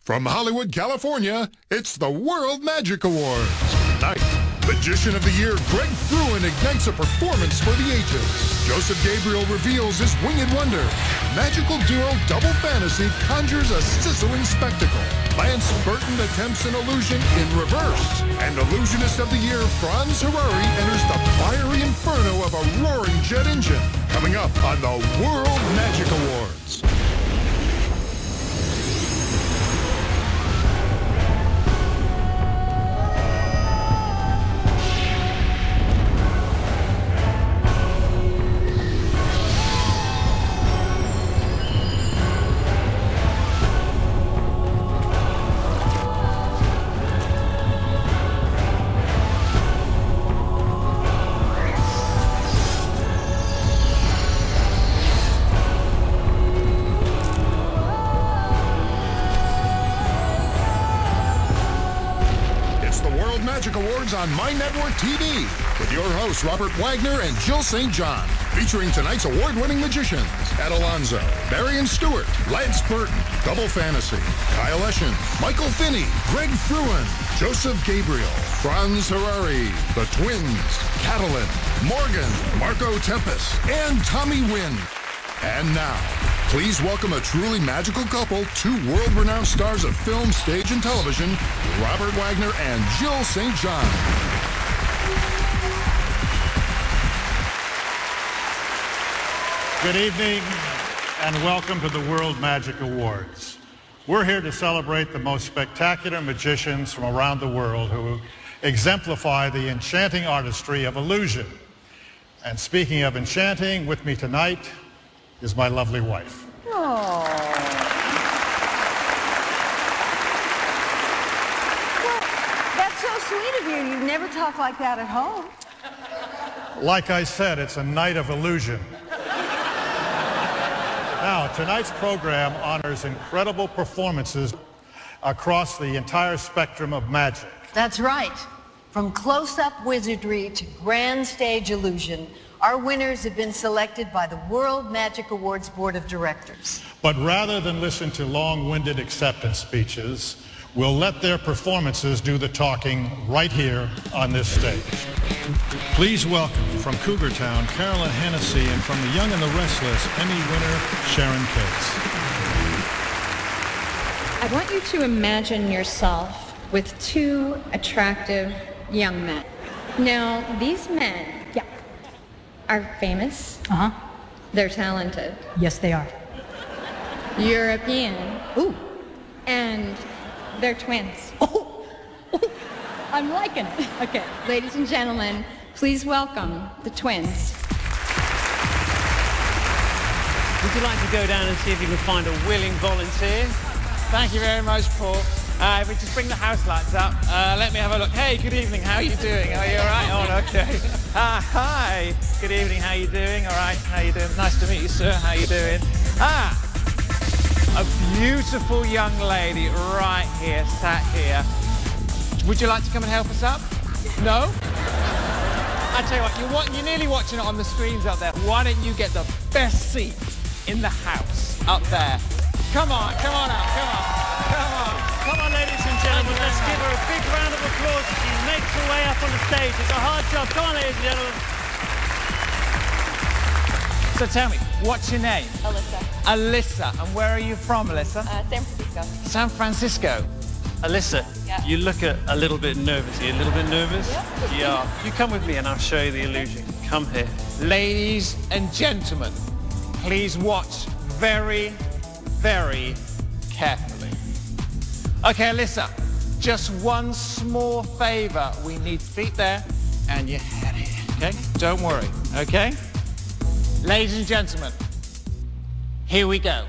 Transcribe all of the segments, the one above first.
From Hollywood, California, it's the World Magic Awards. Tonight, Magician of the Year Greg Frewin ignites a performance for the ages. Joseph Gabriel reveals his winged wonder. Magical duo Double Fantasy conjures a sizzling spectacle. Lance Burton attempts an illusion in reverse. And Illusionist of the Year Franz Harari enters the fiery inferno of a roaring jet engine. Coming up on the World Magic Awards. Magic Awards on My Network TV with your hosts Robert Wagner and Jill St. John, featuring tonight's award-winning magicians Ed Alonzo, Marion Stewart, Lance Burton, Double Fantasy, Kyle Eschen, Michael Finney, Greg Frewin, Joseph Gabriel, Franz Harari, The Twins, Catalin, Morgan, Marco Tempest, and Tommy Wynn. And now, please welcome a truly magical couple, two world-renowned stars of film, stage, and television, Robert Wagner and Jill St. John. Good evening, and welcome to the World Magic Awards. We're here to celebrate the most spectacular magicians from around the world who exemplify the enchanting artistry of illusion. And speaking of enchanting, with me tonight is my lovely wife. Oh. Well, that's so sweet of you. You never talk like that at home. Like I said, it's a night of illusion. Now, tonight's program honors incredible performances across the entire spectrum of magic. That's right. From close-up wizardry to grand stage illusion, our winners have been selected by the World Magic Awards Board of Directors. But rather than listen to long-winded acceptance speeches, we'll let their performances do the talking right here on this stage. Please welcome from Cougar Town, Carolyn Hennessy, and from The Young and the Restless, Emmy winner Sharon Cates. I want you to imagine yourself with two attractive young men. Now, these men are famous. They're talented. Yes, they are. European. Ooh. And they're twins. Oh. I'm liking it. Okay, ladies and gentlemen, please welcome the twins. Would you like to go down and see if you can find a willing volunteer? Thank you very much, Paul. If we just bring the house lights up, let me have a look. Hey, good evening, how are you doing? Are you all right? Oh, okay. Hi, good evening, how are you doing? All right, how are you doing? Nice to meet you, sir, how are you doing? A beautiful young lady right here, sat here. Would you like to come and help us up? No? I tell you what, you're nearly watching it on the screens up there. Why don't you get the best seat in the house up there? Come on up, come on. Come on, ladies and gentlemen, let's give her a big round of applause as she makes her way up on the stage. It's a hard job. Come on, ladies and gentlemen. So tell me, what's your name? Alyssa. Alyssa. And where are you from, Alyssa? San Francisco. San Francisco. Alyssa, you look a little bit nervous. Are you a little bit nervous? Yeah. You come with me and I'll show you the illusion. Come here. Ladies and gentlemen, please watch very, very carefully. Okay, Alyssa, just one small favor. We need feet there and your head here, okay? Don't worry, okay? Ladies and gentlemen, here we go.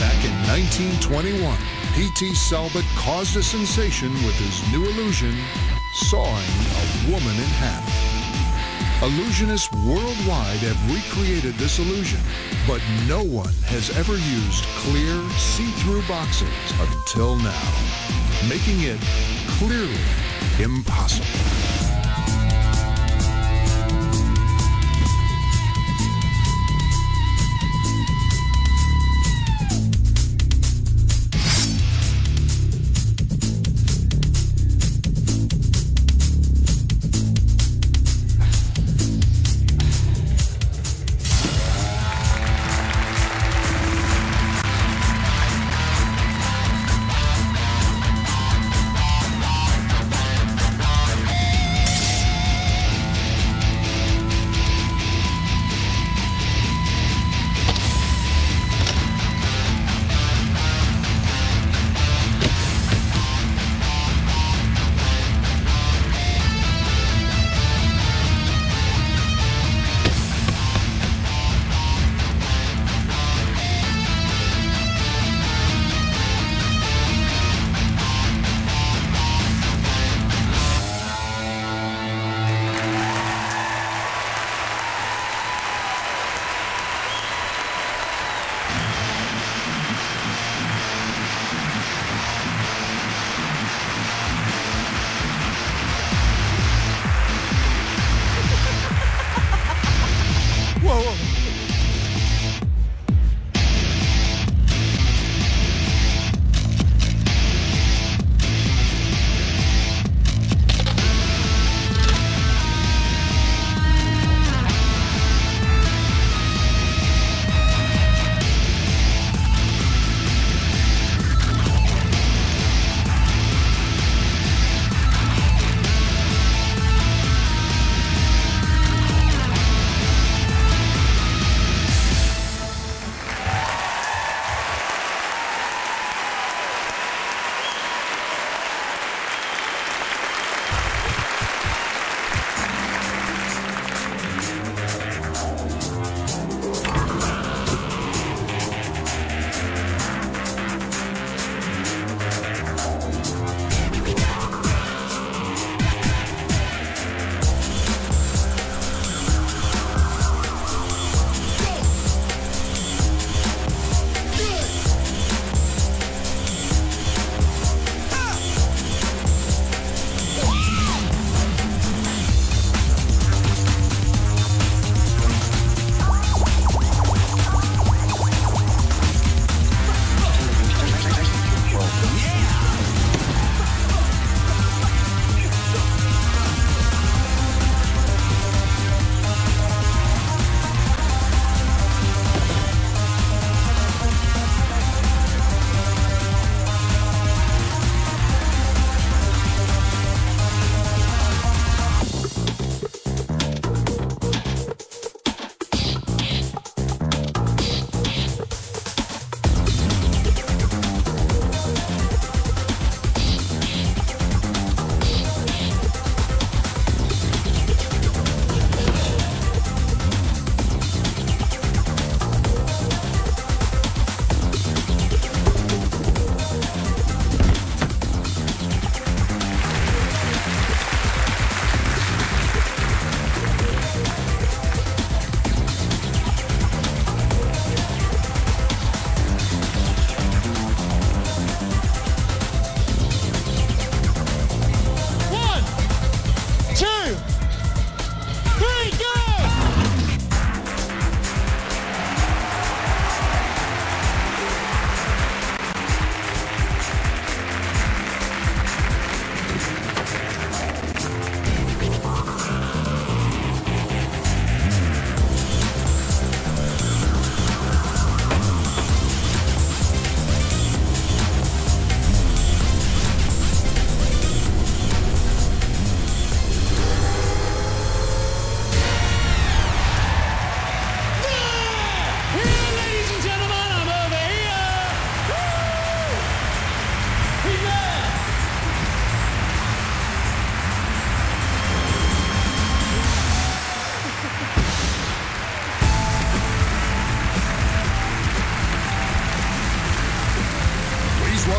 Back in 1921, P.T. Selbit caused a sensation with his new illusion, sawing a woman in half. Illusionists worldwide have recreated this illusion, but no one has ever used clear, see-through boxes until now, making it clearly impossible.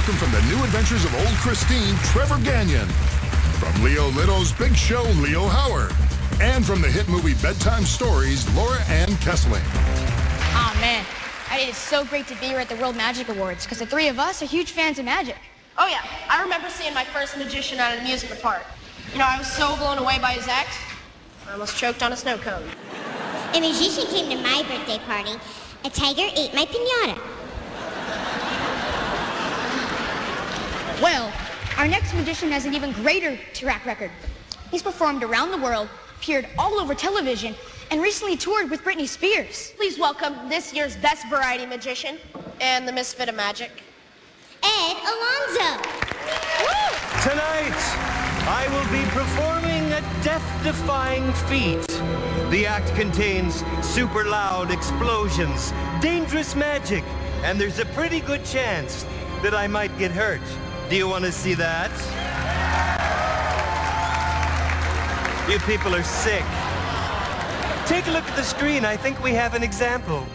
welcome from the New Adventures of Old Christine, Trevor Gagnon. From Leo Litto's Big Show, Leo Howard. And from the hit movie Bedtime Stories, Laura Ann Kessling. Oh, man. It is so great to be here at the World Magic Awards, because the three of us are huge fans of magic. Oh, yeah. I remember seeing my first magician at an amusement park. You know, I was so blown away by his act, I almost choked on a snow cone. A magician came to my birthday party. A tiger ate my piñata. Well, our next magician has an even greater track record. He's performed around the world, appeared all over television, and recently toured with Britney Spears. Please welcome this year's best variety magician and the misfit of magic, Ed Alonzo. Woo! Tonight, I will be performing a death-defying feat. The act contains super loud explosions, dangerous magic, and there's a pretty good chance that I might get hurt. Do you want to see that? You people are sick. Take a look at the screen. I think we have an example.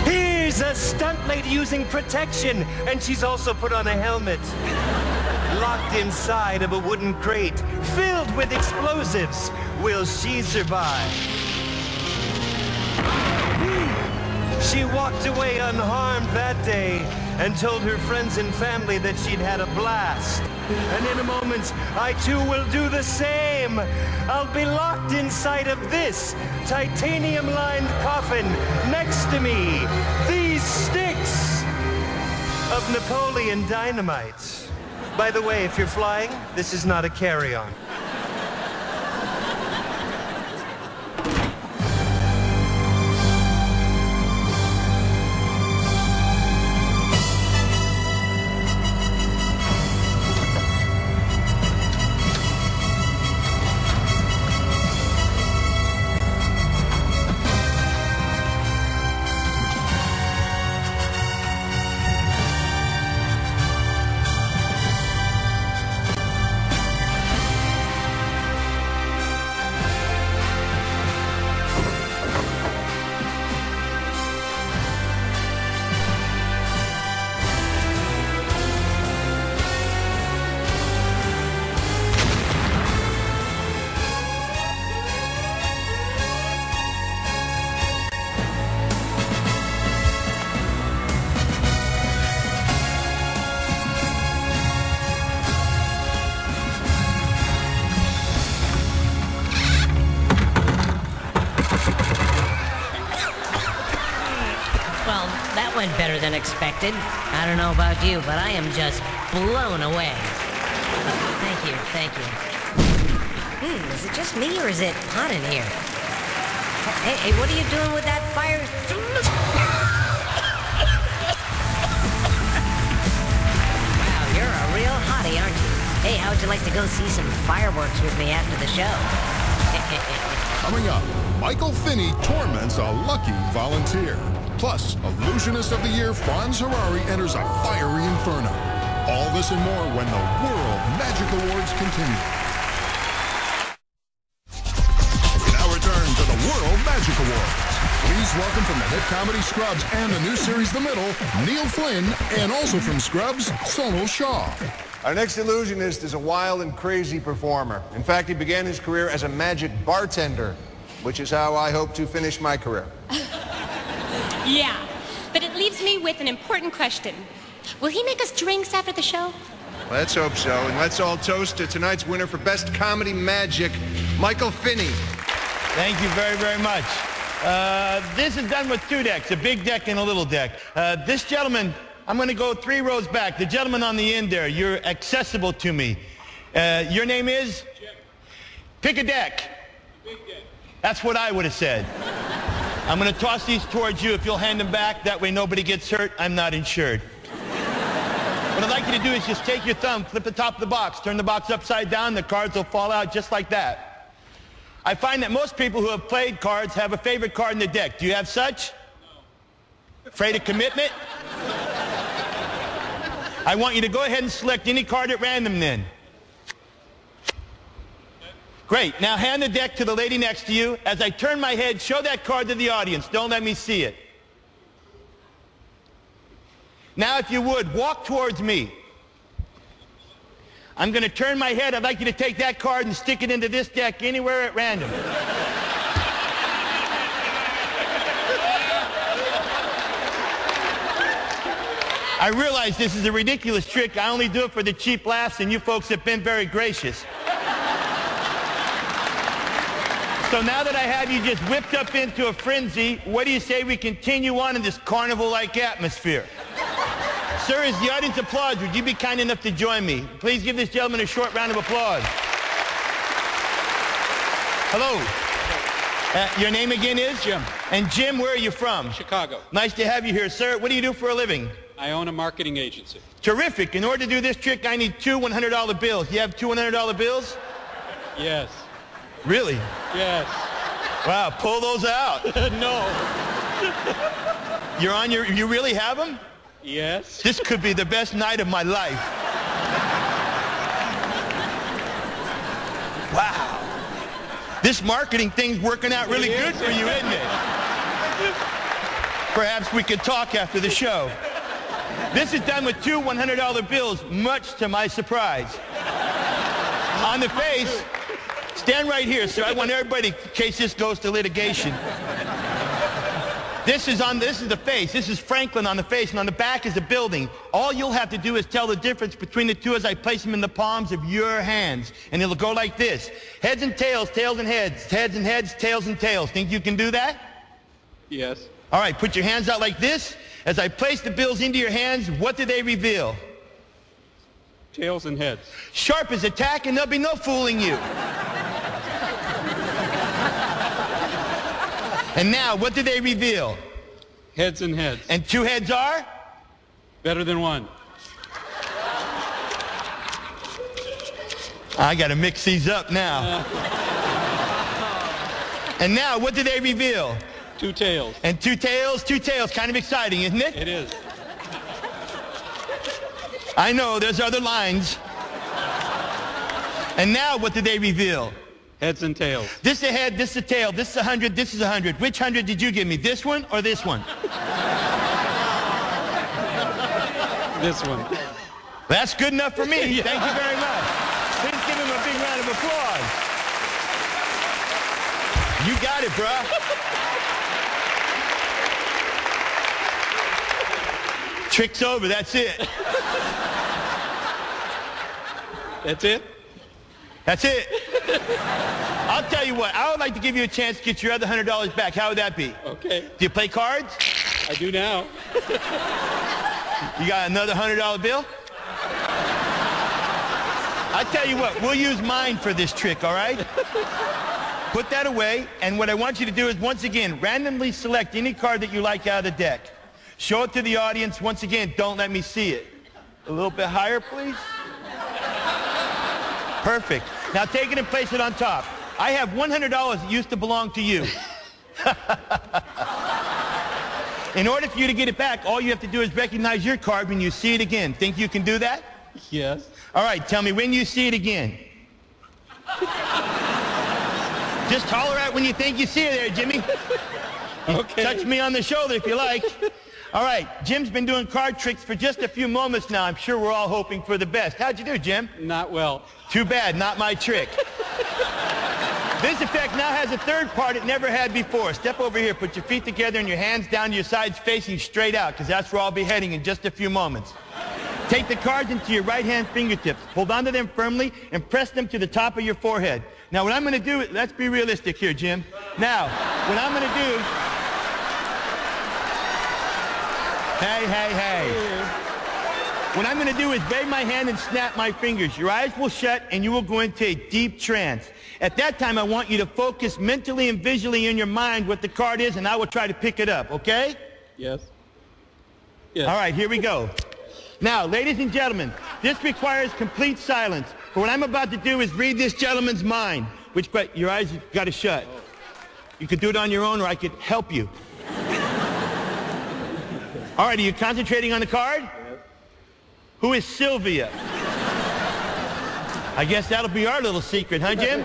Here's a stunt lady using protection, and she's also put on a helmet. Locked inside of a wooden crate filled with explosives. Will she survive? She walked away unharmed that day and told her friends and family that she'd had a blast. And in a moment, I too will do the same. I'll be locked inside of this titanium-lined coffin next to me. These sticks of Napoleon Dynamite. By the way, if you're flying, this is not a carry-on. Better than expected. I don't know about you, but I am just blown away. Thank you. Is it just me or is it hot in here? Hey, what are you doing with that fire? Wow, you're a real hottie, aren't you? Hey, how would you like to go see some fireworks with me after the show? Coming up, Michael Finney torments a lucky volunteer. Plus, Illusionist of the Year Franz Harari enters a fiery inferno. All this and more when the World Magic Awards continue. We now return to the World Magic Awards. Please welcome from the hit comedy Scrubs and the new series The Middle, Neil Flynn, and also from Scrubs, Sonal Shaw. Our next illusionist is a wild and crazy performer. In fact, he began his career as a magic bartender, which is how I hope to finish my career. Yeah, but it leaves me with an important question. Will he make us drinks after the show? Let's hope so, and let's all toast to tonight's winner for Best Comedy Magic, Michael Finney. Thank you very, very much. This is done with two decks, a big deck and a little deck. This gentleman, I'm going to go 3 rows back. The gentleman on the end there, you're accessible to me. Your name is? Jim. Pick a deck. Big deck. That's what I would have said. I'm going to toss these towards you. If you'll hand them back, that way nobody gets hurt. I'm not insured. What I'd like you to do is just take your thumb, flip the top of the box, turn the box upside down, the cards will fall out just like that. I find that most people who have played cards have a favorite card in the deck. Do you have such? No. Afraid of commitment? I want you to go ahead and select any card at random then. Great. Now hand the deck to the lady next to you. As I turn my head, show that card to the audience. Don't let me see it. Now, if you would, walk towards me. I'm going to turn my head. I'd like you to take that card and stick it into this deck anywhere at random. I realize this is a ridiculous trick. I only do it for the cheap laughs, and you folks have been very gracious. So now that I have you just whipped up into a frenzy, what do you say we continue on in this carnival-like atmosphere? Sir, as the audience applauds, would you be kind enough to join me? Please give this gentleman a short round of applause. Hello. Your name again is? Jim. And Jim, where are you from? Chicago. Nice to have you here, sir. What do you do for a living? I own a marketing agency. Terrific. In order to do this trick, I need 2 $100 bills. You have 2 $100 bills? Yes. Really? Yes. Wow, pull those out. No. You really have them? Yes. This could be the best night of my life. Wow. This marketing thing's working out really good for you, isn't it? Perhaps we could talk after the show. This is done with 2 $100 bills, much to my surprise. On the face, stand right here, sir. I want everybody, in case this goes to litigation. This is the face. This is Franklin on the face, and on the back is the building. All you'll have to do is tell the difference between the two as I place them in the palms of your hands. And it'll go like this. Heads and tails, tails and heads, heads and heads, tails and tails. Think you can do that? Yes. All right, put your hands out like this. As I place the bills into your hands, what do they reveal? Tails and heads. Sharp as a tack, and there'll be no fooling you. And now, what do they reveal? Heads and heads. And 2 heads are? Better than 1. I got to mix these up now. And now, what do they reveal? 2 tails. And 2 tails, 2 tails. Kind of exciting, isn't it? It is. I know, there's other lines. And now, what do they reveal? Heads and tails. This is a head, this is a tail, this is 100, this is 100. Which 100 did you give me, this one or this one? This one. That's good enough for me. Yeah. Thank you very much. Please give him a big round of applause. You got it, bruh. Trick's over, that's it. That's it? That's it. I'll tell you what, I would like to give you a chance to get your other $100 back. How would that be? Okay. Do you play cards? I do now. You got another $100 bill? I tell you what, we'll use mine for this trick, all right? Put that away, and what I want you to do is, once again, randomly select any card that you like out of the deck. Show it to the audience. Once again, don't let me see it. A little bit higher, please. Perfect. Now take it and place it on top. I have $100 that used to belong to you. In order for you to get it back, all you have to do is recognize your card when you see it again. Think you can do that? Yes. All right, tell me when you see it again. Just holler out when you think you see it there, Jimmy. Okay. Touch me on the shoulder if you like. All right, Jim's been doing card tricks for just a few moments now. I'm sure we're all hoping for the best. How'd you do, Jim? Not well. Too bad, not my trick. This effect now has a third part it never had before. Step over here, put your feet together and your hands down to your sides facing straight out, because that's where I'll be heading in just a few moments. Take the cards into your right hand fingertips. Hold onto them firmly and press them to the top of your forehead. Now what I'm going to do, let's be realistic here, Jim. Now, what I'm going to do... Hey. What I'm going to do is wave my hand and snap my fingers. Your eyes will shut and you will go into a deep trance. At that time, I want you to focus mentally and visually in your mind what the card is, and I will try to pick it up, okay? Yes. Yes. All right, here we go. Now, ladies and gentlemen, this requires complete silence. But what I'm about to do is read this gentleman's mind, which, but your eyes have got to shut. You could do it on your own, or I could help you. All right, are you concentrating on the card? Yes. Who is Sylvia? I guess that'll be our little secret, huh, Jim?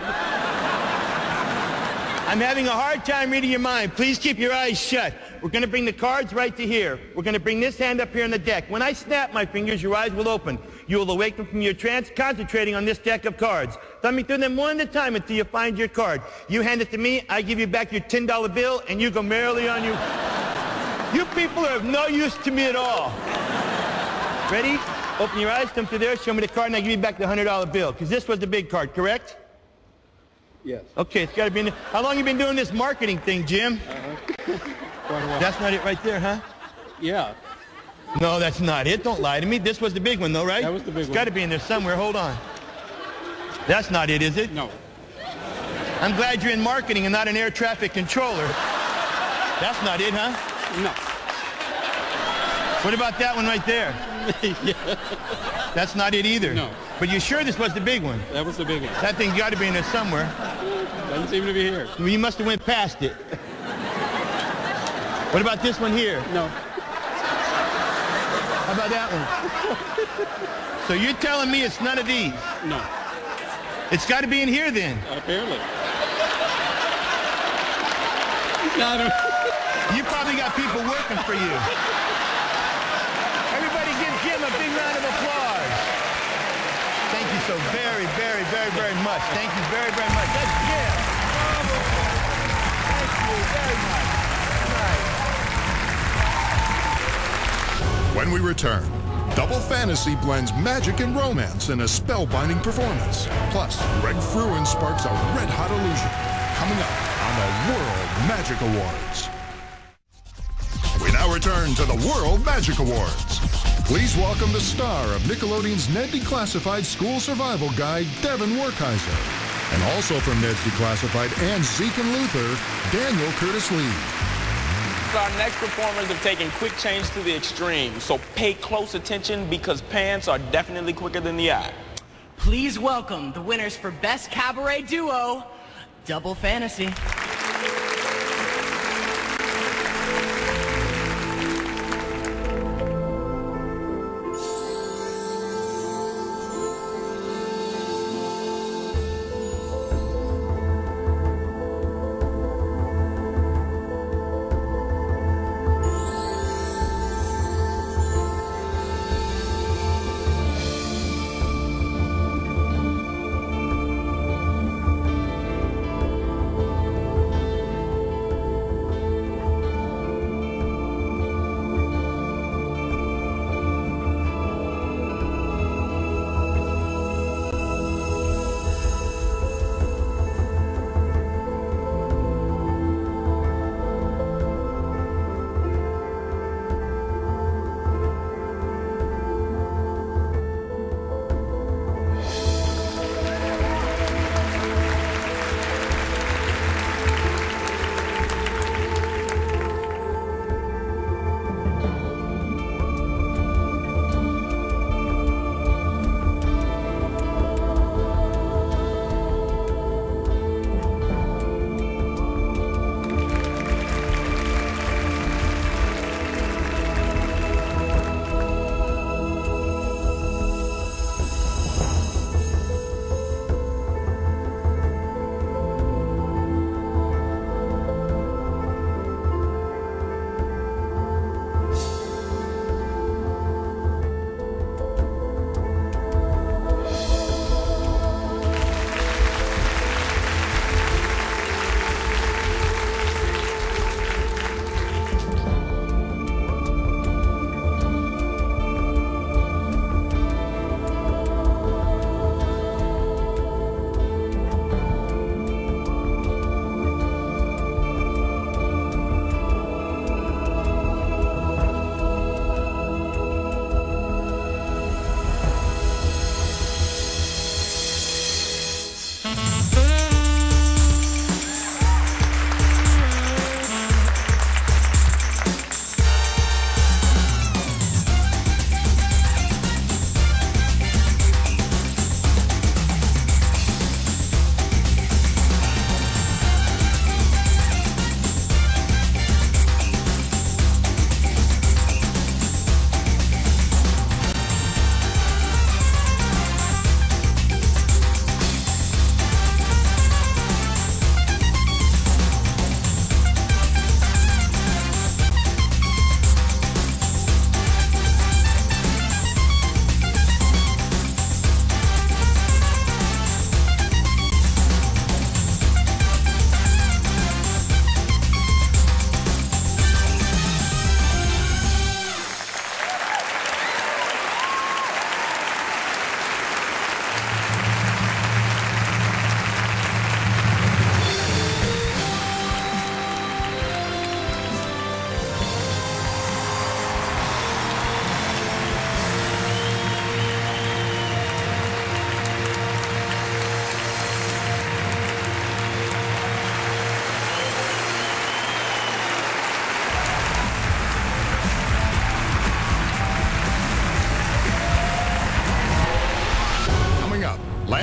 I'm having a hard time reading your mind. Please keep your eyes shut. we're going to bring the cards right to here. We're going to bring this hand up here on the deck. When I snap my fingers, your eyes will open. You will awaken from your trance, concentrating on this deck of cards. Thumbing through them one at a time until you find your card. You hand it to me, I give you back your $10 bill, and you go merrily on your... You people are of no use to me at all. Ready? Open your eyes, thumb through there, show me the card, and I give you back the $100 bill. Because this was the big card, correct? Yes. Okay, it's got to be in the... How long you been doing this marketing thing, Jim? Quite a while. That's not it right there, huh? Yeah. No, that's not it. Don't lie to me. This was the big one, though, right? That was the big one. It's got to be in there somewhere. Hold on. That's not it, is it? No. I'm glad you're in marketing and not an air traffic controller. That's not it, huh? No. What about that one right there? Yeah. That's not it either. No. But you sure this was the big one? That was the big one. That thing's got to be in there somewhere. Doesn't seem to be here. Well, you must have went past it. What about this one here? No. How about that one? So you're telling me it's none of these? No. It's got to be in here then. Apparently. You probably got people working for you. Everybody give Jim a big round of applause. Thank you so very, very, very, very much. Thank you very, very much. That's Jim. Thank you very much. All right. When we return, Double Fantasy blends magic and romance in a spellbinding performance. Plus, Greg Fruin sparks a red-hot illusion. Coming up on the World Magic Awards. We now return to the World Magic Awards. Please welcome the star of Nickelodeon's Ned Declassified School Survival Guide, Devin Werkheiser. And also from Ned's Declassified and Zeke and Luther, Daniel Curtis Lee. Our next performers have taken quick change to the extreme, so pay close attention because pants are definitely quicker than the eye. Please welcome the winners for Best Cabaret Duo, Double Fantasy.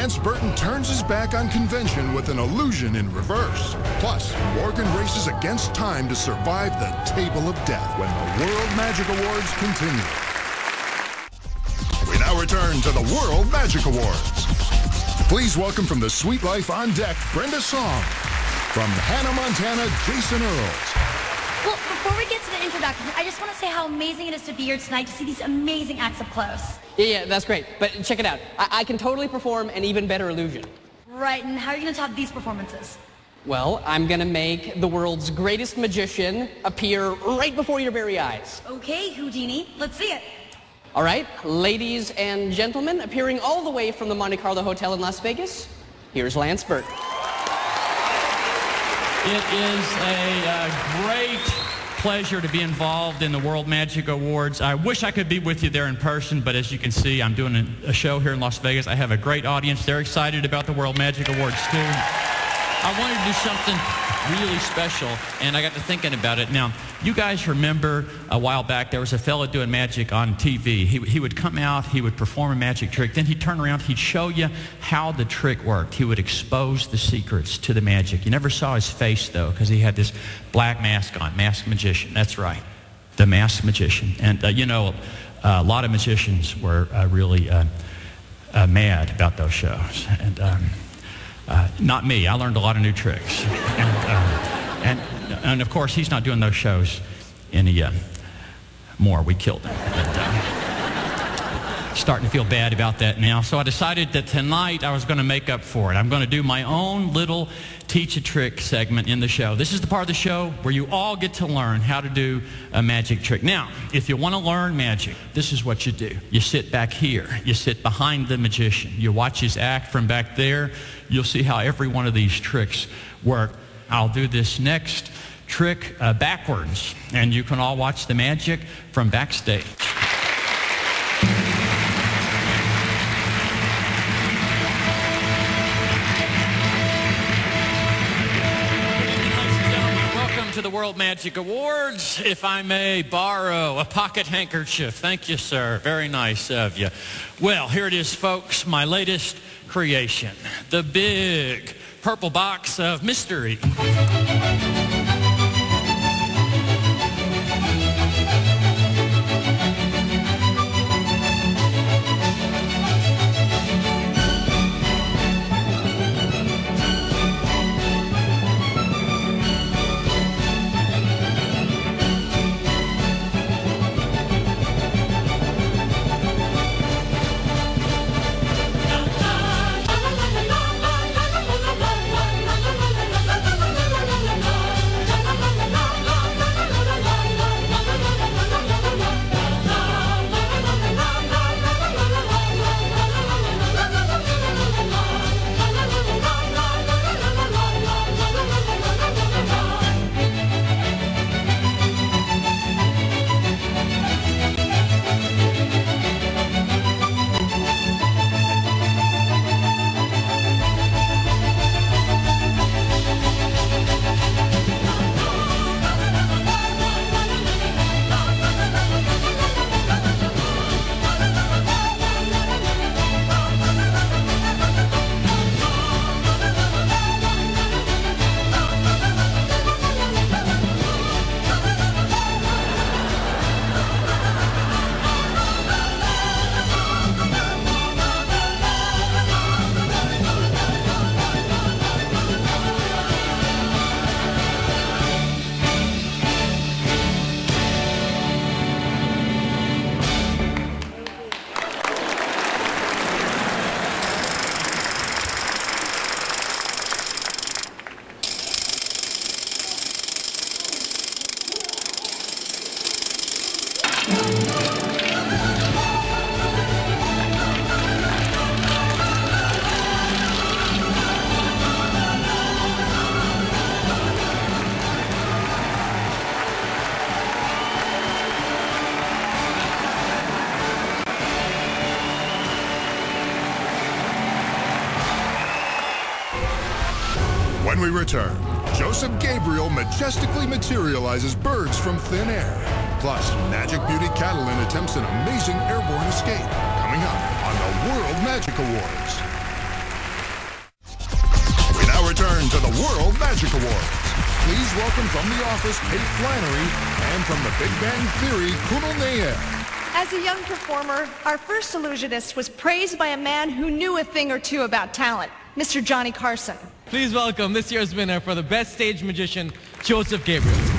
Lance Burton turns his back on convention with an illusion in reverse. Plus, Morgan races against time to survive the table of death when the World Magic Awards continue. We now return to the World Magic Awards. Please welcome from the Sweet Life on deck, Brenda Song. From Hannah, Montana, Jason Earls. Well, before we get to the introduction, I just want to say how amazing it is to be here tonight to see these amazing acts up close. Yeah, that's great. But check it out. I can totally perform an even better illusion. Right, and how are you going to top these performances? Well, I'm going to make the world's greatest magician appear right before your very eyes. Okay, Houdini, let's see it. All right, ladies and gentlemen, appearing all the way from the Monte Carlo Hotel in Las Vegas, here's Lance Burton. It is a great pleasure to be involved in the World Magic Awards. I wish I could be with you there in person, but as you can see, I'm doing a show here in Las Vegas. I have a great audience. They're excited about the World Magic Awards, too. I wanted to do something really special, and I got to thinking about it. Now, you guys remember a while back there was a fella doing magic on TV. He would come out, he would perform a magic trick, then he'd turn around, he'd show you how the trick worked. He would expose the secrets to the magic. You never saw his face, though, because he had this black mask on, masked magician. That's right, the masked magician. And, you know, a lot of magicians were really mad about those shows. And not me. I learned a lot of new tricks. And of course, he's not doing those shows any more. We killed him. But, starting to feel bad about that now. So I decided that tonight I was going to make up for it. I'm going to do my own little teach a trick segment in the show. This is the part of the show where you all get to learn how to do a magic trick. Now, if you want to learn magic, this is what you do. You sit back here. You sit behind the magician. You watch his act from back there. You'll see how every one of these tricks work. I'll do this next trick backwards, and you can all watch the magic from backstage. To the World Magic Awards. If I may borrow a pocket handkerchief. Thank you, sir. Very nice of you. Well, here it is, folks, my latest creation, the big purple box of mystery. When we return, Joseph Gabriel majestically materializes birds from thin air. Plus, Magic Beauty Catalan attempts an amazing airborne escape. Coming up on the World Magic Awards. return to the World Magic Awards. Please welcome from the office, Kate Flannery, and from the Big Bang Theory, Kunal Nair. As a young performer, our first illusionist was praised by a man who knew a thing or two about talent, Mr. Johnny Carson. Please welcome this year's winner for the Best Stage Magician, Joseph Gabriel.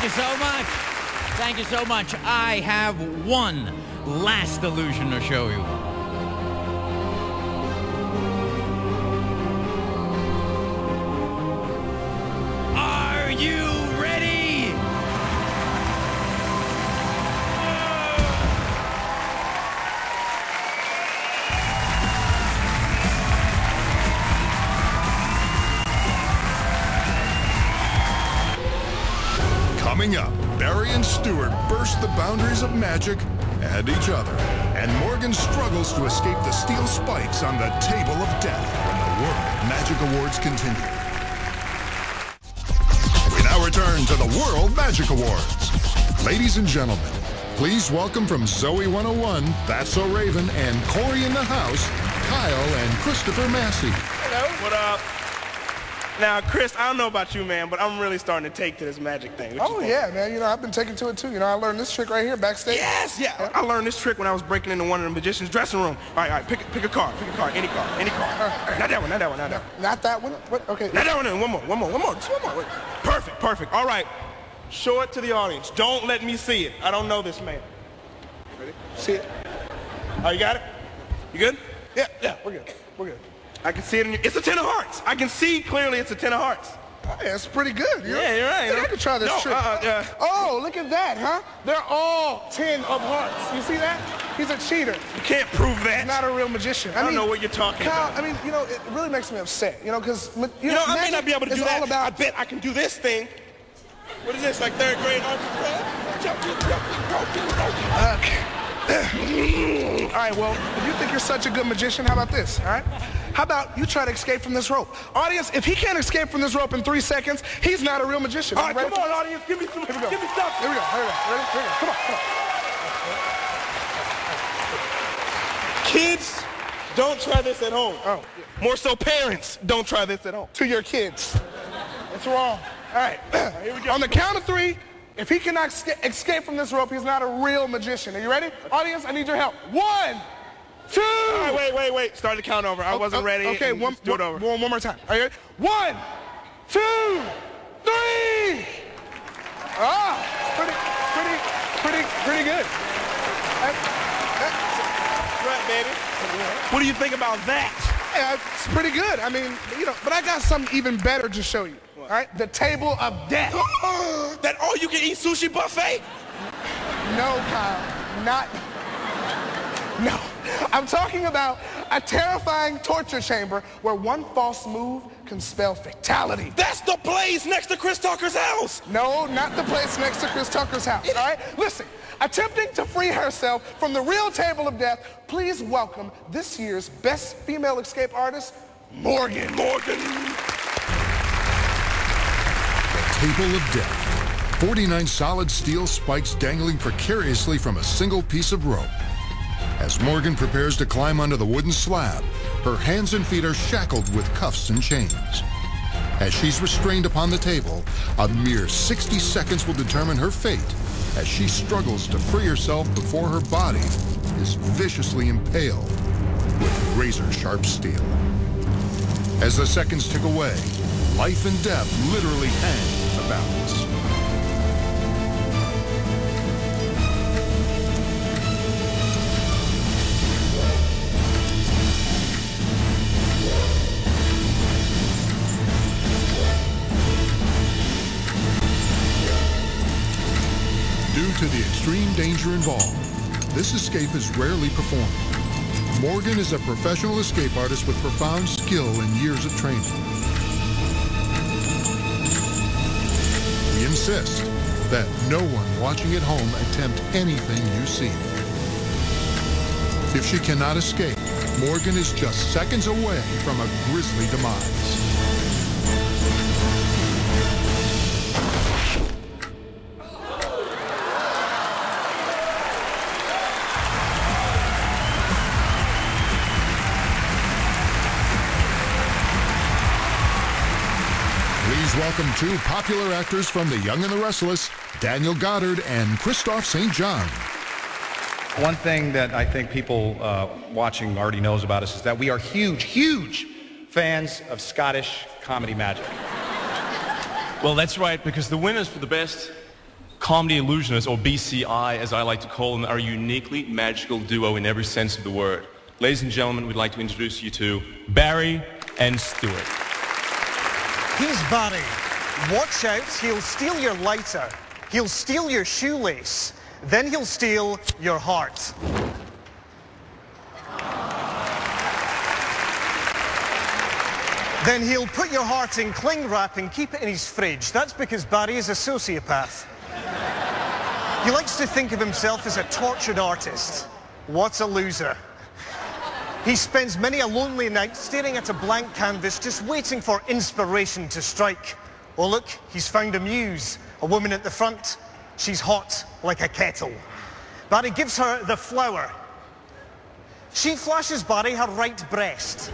you so much. Thank you so much. I have one last illusion to show you. Are you ready? Coming up, Barry and Stewart burst the boundaries of magic and each other. And Morgan struggles to escape the steel spikes on the table of death when the World Magic Awards continue. We now return to the World Magic Awards. Ladies and gentlemen, please welcome from Zoe 101, That's So Raven, and Corey in the House, Kyle and Christopher Massey. Hello. What up? Now, Chris, I don't know about you, man, but I'm really starting to take to this magic thing. Oh, yeah, man. You know, I've been taking to it, too. You know, I learned this trick right here backstage. Yes, yeah. I learned this trick when I was breaking into one of the magician's dressing room. All right, pick a card, any card. Not that one. Not that one? What? Okay. Not that one. One more. Just one more. Wait. Perfect. All right. Show it to the audience. Don't let me see it. I don't know this man. Ready? See it? Oh, you got it? You good? Yeah, we're good. I can see it in your... It's a 10 of hearts. I can see clearly it's a 10 of hearts. Yeah, it's pretty good. Yeah, you're right. I could try this trick. Oh, look at that, huh? They're all 10 of hearts. You see that? He's a cheater. You can't prove that. He's not a real magician. I don't know what you're talking about. I mean, you know, it really makes me upset, you know, because... I may not be able to do that. I bet I can do this thing. What is this, like third grade algebra? All right, well, if you think you're such a good magician, how about this, all right? How about you try to escape from this rope? Audience, if he can't escape from this rope in 3 seconds, he's not a real magician. All right, come on, audience, give me some. Give me stuff. Here we go. Ready? Come on. Kids, don't try this at home. Oh. More so parents, don't try this at home. To your kids. That's wrong. All right, here we go. On the count of 3, if he cannot escape from this rope, he's not a real magician. Are you ready? Audience, I need your help. 1, 2. All right, wait. Start the count over. I wasn't ready. Okay, one more time. Are you ready? 1, 2, 3. Ah, pretty good. Right, baby. What do you think about that? Yeah, it's pretty good. I mean, you know, but I got something even better to show you. All right, the table of death. That all-you-can-eat sushi buffet? No, Kyle, No, I'm talking about a terrifying torture chamber where one false move can spell fatality. That's the place next to Chris Tucker's house. No, not the place next to Chris Tucker's house, all right? Listen, attempting to free herself from the real table of death, please welcome this year's best female escape artist, Morgan. Table of Death. 49 solid steel spikes dangling precariously from a single piece of rope. As Morgan prepares to climb onto the wooden slab, her hands and feet are shackled with cuffs and chains. As she's restrained upon the table, a mere 60 seconds will determine her fate as she struggles to free herself before her body is viciously impaled with razor-sharp steel. As the seconds tick away, life and death literally hang in the balance. Due to the extreme danger involved, this escape is rarely performed. Morgan is a professional escape artist with profound skill and years of training. We insist that no one watching at home attempt anything you see. If she cannot escape, Morgan is just seconds away from a grisly demise. Welcome two popular actors from The Young and the Restless, Daniel Goddard and Christophe St. John. One thing that I think people watching already knows about us is that we are huge fans of Scottish comedy magic. Well, that's right, because the winners for the best Comedy Illusionists, or BCI as I like to call them, are a uniquely magical duo in every sense of the word. Ladies and gentlemen, we'd like to introduce you to Barry and Stuart. He's Barry. Watch out, he'll steal your lighter. He'll steal your shoelace. Then he'll steal your heart. Then he'll put your heart in cling wrap and keep it in his fridge. That's because Barry is a sociopath. He likes to think of himself as a tortured artist. What a loser. He spends many a lonely night staring at a blank canvas, just waiting for inspiration to strike. Oh look, he's found a muse, a woman at the front. She's hot like a kettle. Barry gives her the flower. She flashes Barry her right breast.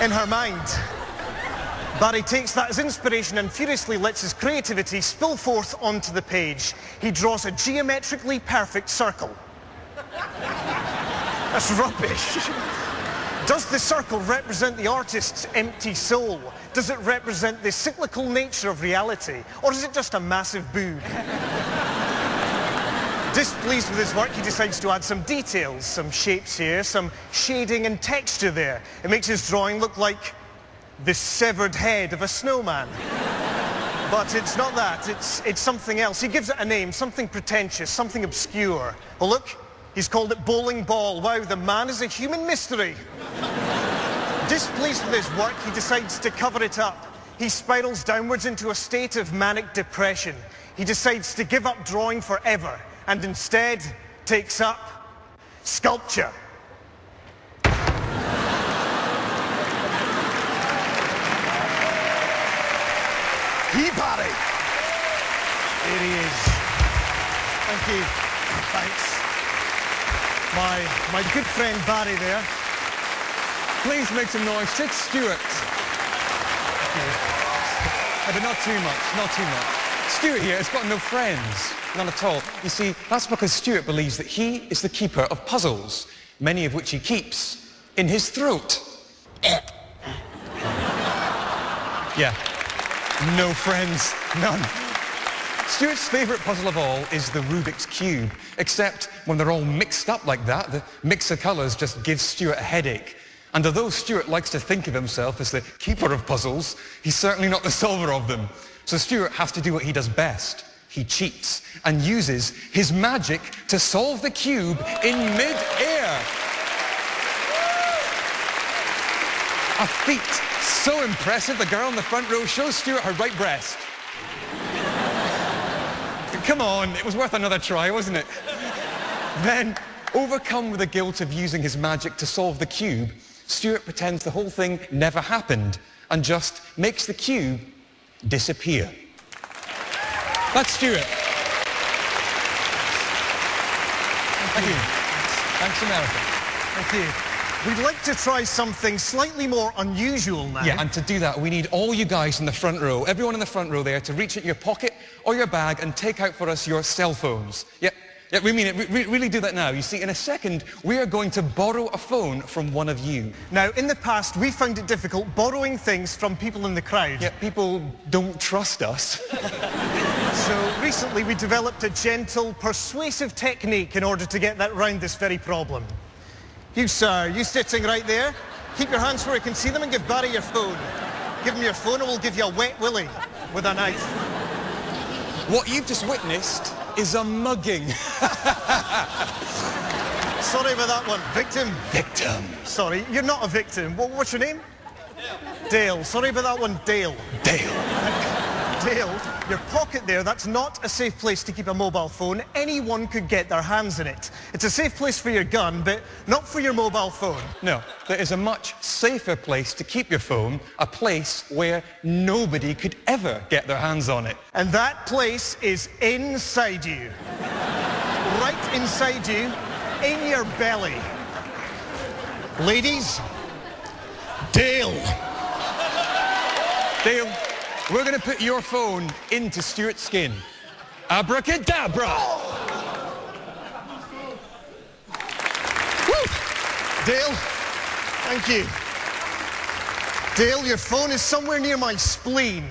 In her mind, Barry takes that as inspiration and furiously lets his creativity spill forth onto the page. He draws a geometrically perfect circle. That's rubbish. Does the circle represent the artist's empty soul? Does it represent the cyclical nature of reality? Or is it just a massive boob? Displeased with his work, he decides to add some details, some shapes here, some shading and texture there. It makes his drawing look like the severed head of a snowman. But it's not that, it's something else. He gives it a name, something pretentious, something obscure. Well, look, he's called it Bowling Ball. Wow, the man is a human mystery. Displeased with his work, he decides to cover it up. He spirals downwards into a state of manic depression. He decides to give up drawing forever and instead takes up sculpture. Barry. Here he is. Thank you. Thanks. My good friend Barry there. Please make some noise. Take Stuart. But not too much, not too much. Stuart here has got no friends. None at all. You see, that's because Stuart believes that he is the keeper of puzzles, many of which he keeps in his throat. Yeah. No friends, none. Stuart's favourite puzzle of all is the Rubik's Cube, except when they're all mixed up like that, the mix of colours just gives Stuart a headache. And although Stuart likes to think of himself as the keeper of puzzles, he's certainly not the solver of them. So Stuart has to do what he does best. He cheats and uses his magic to solve the cube in mid-air. A feat so impressive, the girl in the front row shows Stuart her right breast. Come on, it was worth another try, wasn't it? Then, overcome with the guilt of using his magic to solve the cube, Stuart pretends the whole thing never happened and just makes the cube disappear. That's Stuart. Thank you. Thanks, America. Thank you. We'd like to try something slightly more unusual now. Yeah, and to do that, we need all you guys in the front row, everyone in the front row there, to reach into your pocket or your bag and take out for us your cell phones. Yeah, we mean it. Really do that now. You see, in a second, we are going to borrow a phone from one of you. Now, in the past, we found it difficult borrowing things from people in the crowd. Yeah, people don't trust us. So recently, we developed a gentle, persuasive technique in order to get that round this very problem. You, sir, you sitting right there. Keep your hands where I can see them and give Barry your phone. Give him your phone and we'll give you a wet willy with a knife. What you've just witnessed is a mugging. Sorry about that one. Victim? Victim. Sorry, you're not a victim. What's your name? Dale. Sorry about that one, Dale. Dale. Dale, your pocket there, that's not a safe place to keep a mobile phone. Anyone could get their hands in it. It's a safe place for your gun, but not for your mobile phone. No, there is a much safer place to keep your phone, a place where nobody could ever get their hands on it. And that place is inside you. Right inside you, in your belly. Ladies, Dale. Dale. We're going to put your phone into Stuart's skin. Abracadabra! Woo! Dale, thank you. Dale, your phone is somewhere near my spleen.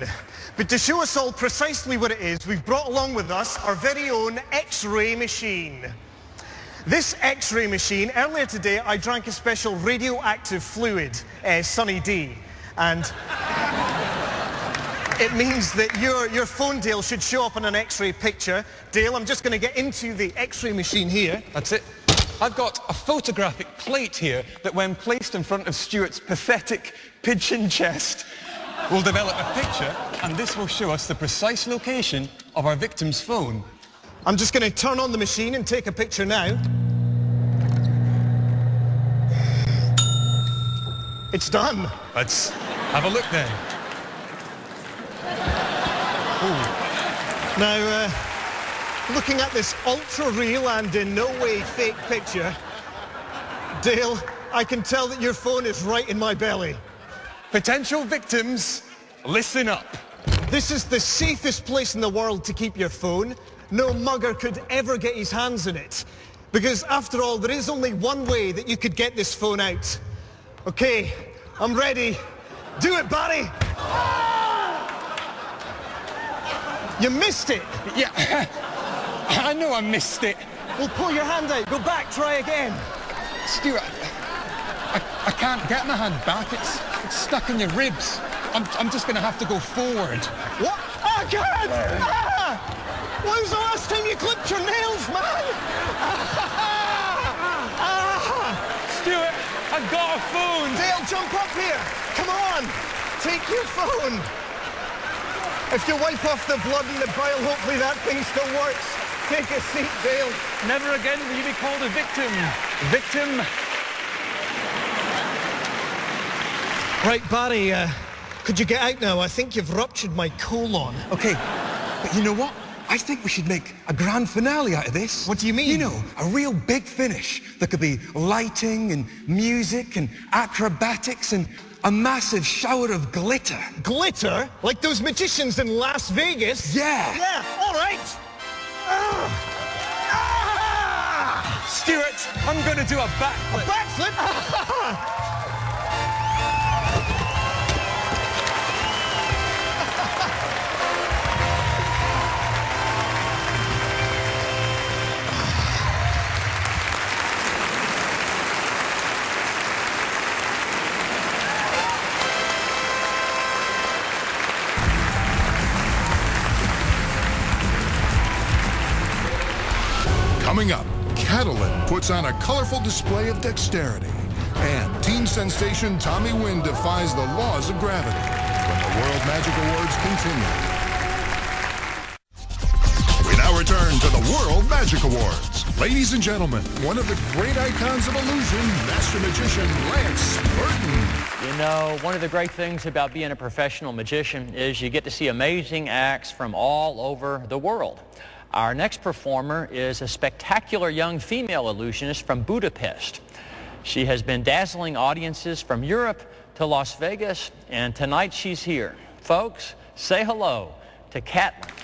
But to show us all precisely what it is, we've brought along with us our very own X-ray machine. This X-ray machine, earlier today I drank a special radioactive fluid, Sunny D, and it means that your phone, Dale, should show up on an X-ray picture. Dale, I'm just going to get into the X-ray machine here. That's it. I've got a photographic plate here that when placed in front of Stuart's pathetic pigeon chest will develop a picture, and this will show us the precise location of our victim's phone. I'm just going to turn on the machine and take a picture now. It's done. Let's have a look then. Ooh. Now, looking at this ultra-real and in no way fake picture, Dale, I can tell that your phone is right in my belly. Potential victims, listen up. This is the safest place in the world to keep your phone. No mugger could ever get his hands on it. Because after all, there is only one way that you could get this phone out. Okay, I'm ready. Do it, Barry! You missed it! Yeah, I know I missed it. Well, pull your hand out. Go back, try again. Stuart, I can't get my hand back. It's stuck in your ribs. I'm just going to have to go forward. What? I can't! Ah! When was the last time you clipped your nails, man? Stuart, I've got a phone. Dale, jump up here. Come on. Take your phone. If you wipe off the blood and the bile, hopefully that thing still works. Take a seat, Dale. Never again will you be called a victim. Victim. Right, Barry, could you get out now? I think you've ruptured my colon. Okay, but you know what? I think we should make a grand finale out of this. What do you mean? You know, a real big finish. There could be lighting and music and acrobatics and a massive shower of glitter. Glitter? Like those magicians in Las Vegas? Yeah. Yeah, all right. Stuart, I'm going to do a backflip. A backflip? Coming up, Catalan puts on a colorful display of dexterity. And teen sensation Tommy Wynn defies the laws of gravity when the World Magic Awards continue. We now return to the World Magic Awards. Ladies and gentlemen, one of the great icons of illusion, Master Magician Lance Burton. You know, one of the great things about being a professional magician is you get to see amazing acts from all over the world. Our next performer is a spectacular young female illusionist from Budapest. She has been dazzling audiences from Europe to Las Vegas, and tonight she's here. Folks, say hello to Catalan.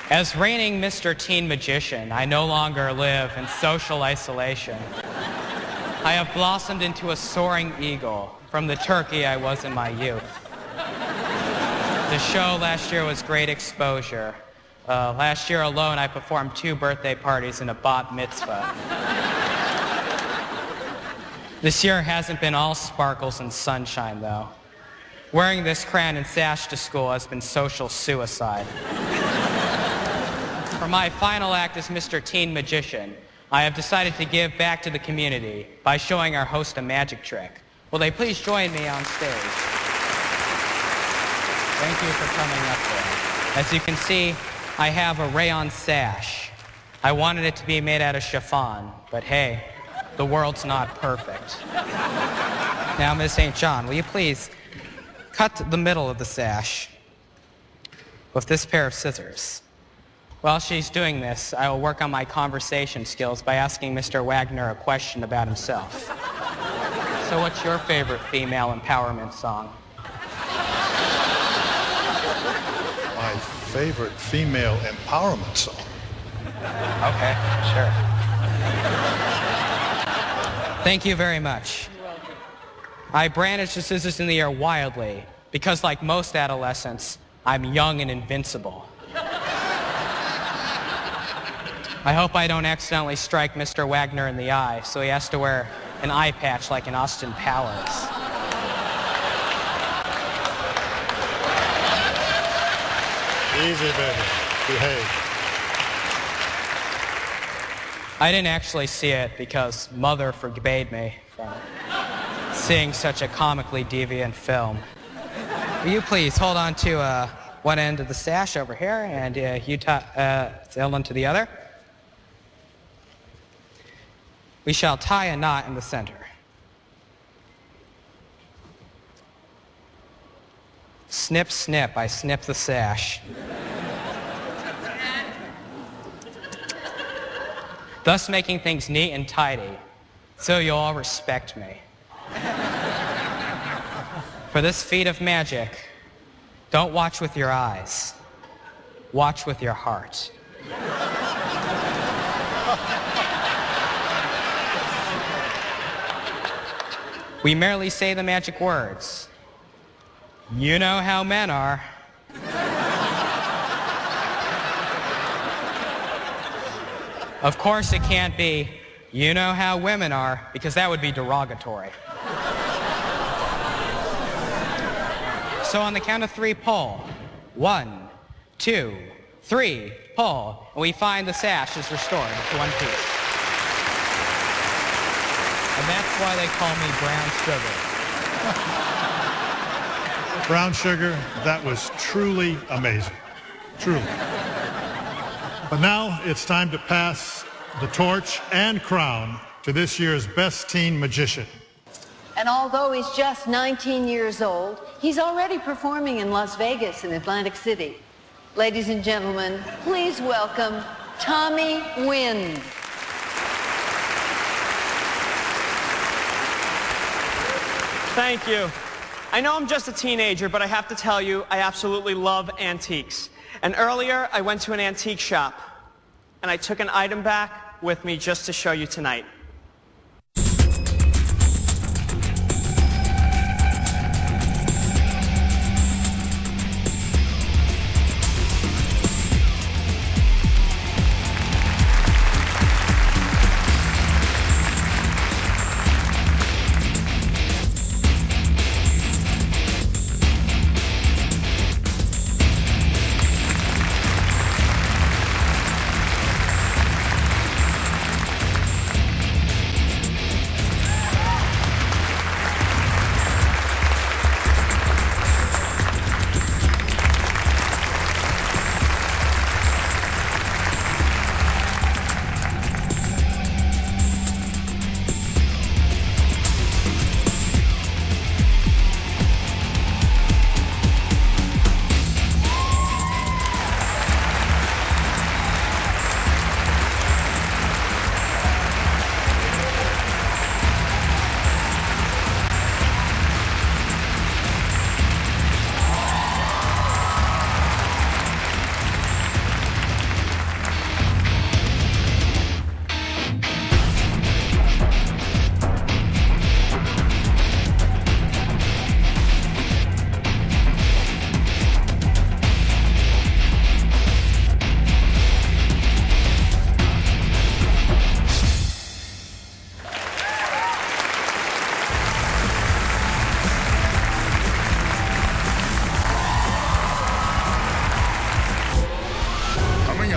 As reigning Mr. Teen Magician, I no longer live in social isolation. I have blossomed into a soaring eagle from the turkey I was in my youth. The show last year was great exposure. Last year alone, I performed 2 birthday parties and a bat mitzvah. This year hasn't been all sparkles and sunshine, though. Wearing this crown and sash to school has been social suicide. For my final act as Mr. Teen Magician, I have decided to give back to the community by showing our host a magic trick. Will they please join me on stage? Thank you for coming up there. As you can see, I have a rayon sash. I wanted it to be made out of chiffon, but hey, the world's not perfect. Now, Miss St. John, will you please cut the middle of the sash with this pair of scissors? While she's doing this, I will work on my conversation skills by asking Mr. Wagner a question about himself. So what's your favorite female empowerment song? My favorite female empowerment song? Okay, sure. Thank you very much. I brandish the scissors in the air wildly because, like most adolescents, I'm young and invincible. I hope I don't accidentally strike Mr. Wagner in the eye, so he has to wear an eye patch like in Austin Powers. Easy, baby. Behave. I didn't actually see it because Mother forbade me from seeing such a comically deviant film. Will you please hold on to one end of the sash over here, and you hold on to the other? We shall tie a knot in the center. Snip, snip, I snip the sash. Thus making things neat and tidy, so you'll all respect me. For this feat of magic, don't watch with your eyes, watch with your heart. We merely say the magic words. You know how men are. Of course it can't be, you know how women are, because that would be derogatory. So on the count of 3, pull. 1, 2, 3, pull. And we find the sash is restored to one piece. And that's why they call me Brown Sugar. Brown Sugar, that was truly amazing. Truly. But now it's time to pass the torch and crown to this year's Best Teen Magician. And although he's just 19 years old, he's already performing in Las Vegas and Atlantic City. Ladies and gentlemen, please welcome Tommy Wind. Thank you. I know I'm just a teenager, but I have to tell you, I absolutely love antiques. And earlier, I went to an antique shop, and I took an item back with me just to show you tonight.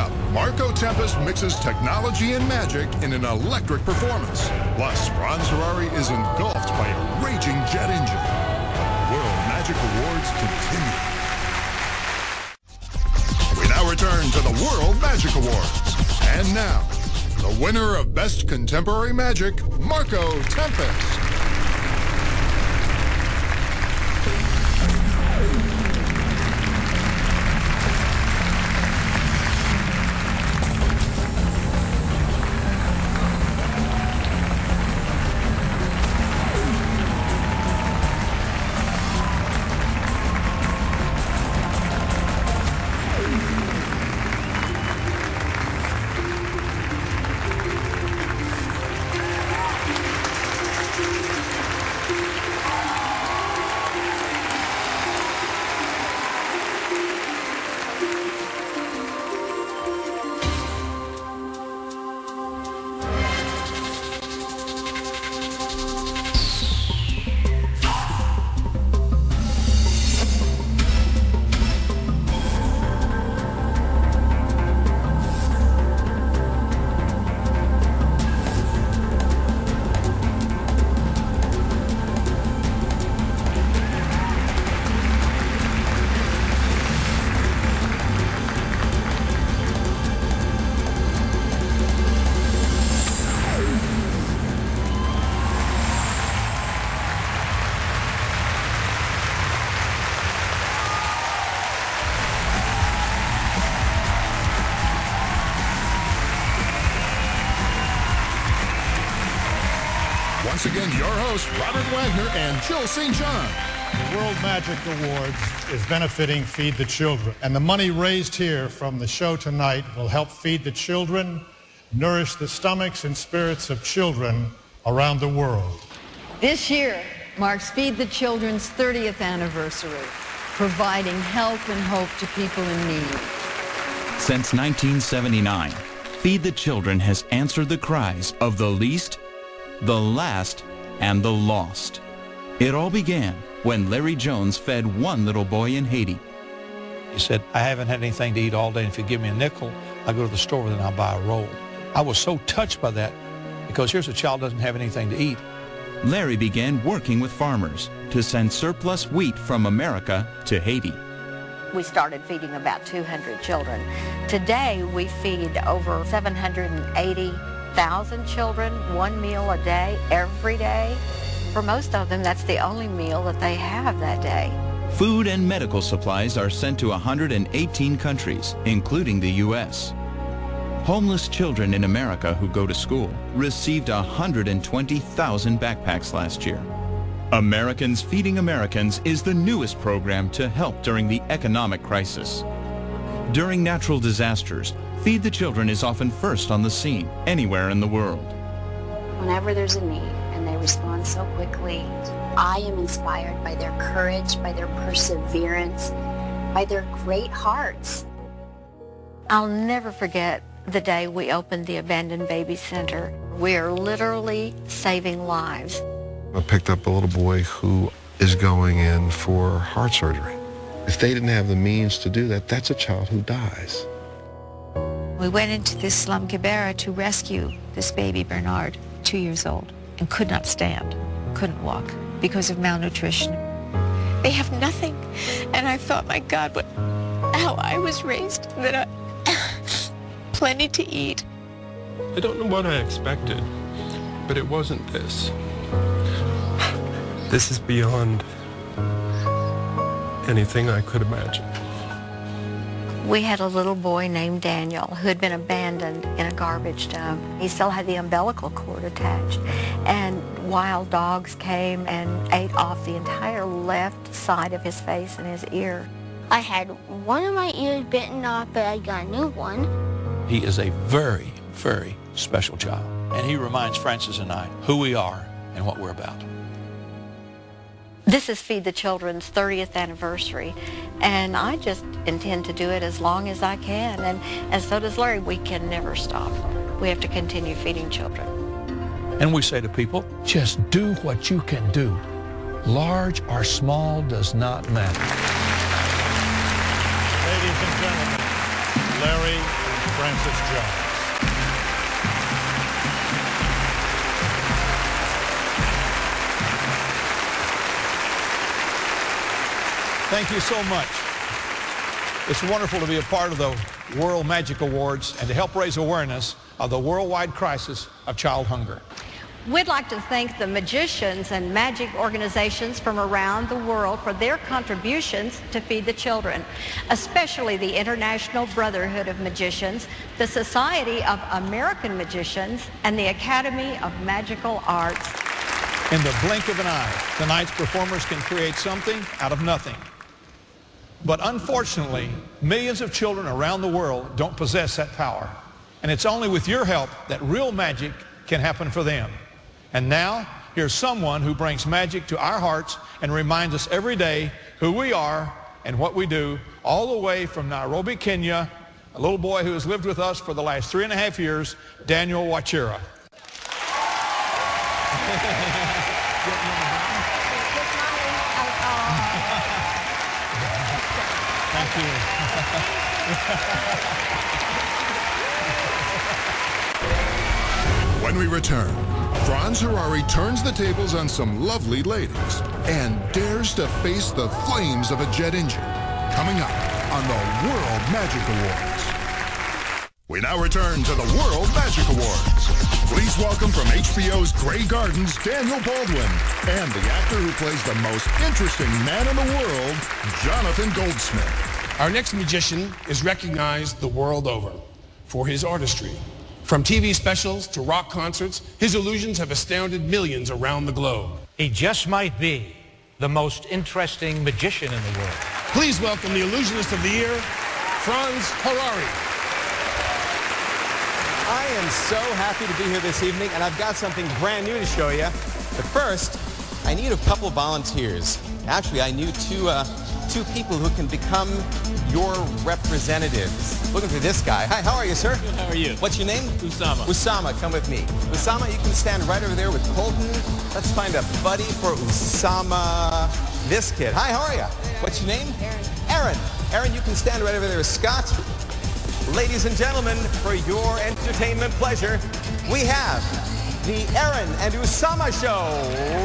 up, Marco Tempest mixes technology and magic in an electric performance. Plus, Ron Ferrari is engulfed by a raging jet engine. World Magic Awards continue. We now return to the World Magic Awards. And now, the winner of Best Contemporary Magic, Marco Tempest. Once again, your hosts, Robert Wagner and Jill St. John. The World Magic Awards is benefiting Feed the Children. And the money raised here from the show tonight will help feed the children, nourish the stomachs and spirits of children around the world. This year marks Feed the Children's 30th anniversary, providing help and hope to people in need. Since 1979, Feed the Children has answered the cries of the least, the last, and the lost. It all began when Larry Jones fed one little boy in Haiti. He said, I haven't had anything to eat all day, and if you give me a nickel, I'll go to the store and I'll buy a roll. I was so touched by that because here's a child doesn't have anything to eat. Larry began working with farmers to send surplus wheat from America to Haiti. We started feeding about 200 children. Today, we feed over 780,000 children, one meal a day, every day. For most of them, that's the only meal that they have that day. Food and medical supplies are sent to 118 countries, including the U.S. Homeless children in America who go to school received 120,000 backpacks last year. Americans Feeding Americans is the newest program to help during the economic crisis. During natural disasters, Feed the Children is often first on the scene, anywhere in the world. Whenever there's a need and they respond so quickly, I am inspired by their courage, by their perseverance, by their great hearts. I'll never forget the day we opened the Abandoned Baby Center. We are literally saving lives. I picked up a little boy who is going in for heart surgery. If they didn't have the means to do that, that's a child who dies. We went into this slum Kibera to rescue this baby Bernard, 2 years old, and could not stand, couldn't walk because of malnutrition. They have nothing. And I thought, my God, how I was raised, that plenty to eat. I don't know what I expected, but it wasn't this. This is beyond anything I could imagine. We had a little boy named Daniel who had been abandoned in a garbage dump. He still had the umbilical cord attached, and wild dogs came and ate off the entire left side of his face and his ear. I had one of my ears bitten off, but I got a new one. He is a very, very special child, and he reminds Francis and I who we are and what we're about. This is Feed the Children's 30th anniversary, and I just intend to do it as long as I can, and so does Larry. We can never stop. We have to continue feeding children. And we say to people, just do what you can do. Large or small does not matter. Ladies and gentlemen, Larry and Francis Jones. Thank you so much. It's wonderful to be a part of the World Magic Awards and to help raise awareness of the worldwide crisis of child hunger. We'd like to thank the magicians and magic organizations from around the world for their contributions to feed the children, especially the International Brotherhood of Magicians, the Society of American Magicians, and the Academy of Magical Arts. In the blink of an eye, tonight's performers can create something out of nothing. But unfortunately, millions of children around the world don't possess that power. And it's only with your help that real magic can happen for them. And now, here's someone who brings magic to our hearts and reminds us every day who we are and what we do, all the way from Nairobi, Kenya, a little boy who has lived with us for the last 3.5 years, Daniel Wachira. Thank you. When we return, Franz Harari turns the tables on some lovely ladies and dares to face the flames of a jet engine. Coming up on the World Magic Awards. We now return to the World Magic Awards. Please welcome from HBO's Grey Gardens, Daniel Baldwin, and the actor who plays the most interesting man in the world, Jonathan Goldsmith. Our next magician is recognized the world over for his artistry. From TV specials to rock concerts, his illusions have astounded millions around the globe. He just might be the most interesting magician in the world. Please welcome the Illusionist of the Year, Franz Harari. I am so happy to be here this evening, and I've got something brand new to show you. But first, I need a couple volunteers. Actually, I need two people who can become your representatives. Looking for this guy. Hi, how are you, sir? Good, how are you? What's your name? Usama. Usama, come with me. Usama, you can stand right over there with Colton. Let's find a buddy for Usama. This kid. Hi, how are you? What's your name? Aaron. Aaron, you can stand right over there with Scott. Ladies and gentlemen, for your entertainment pleasure, we have the Aaron and Usama Show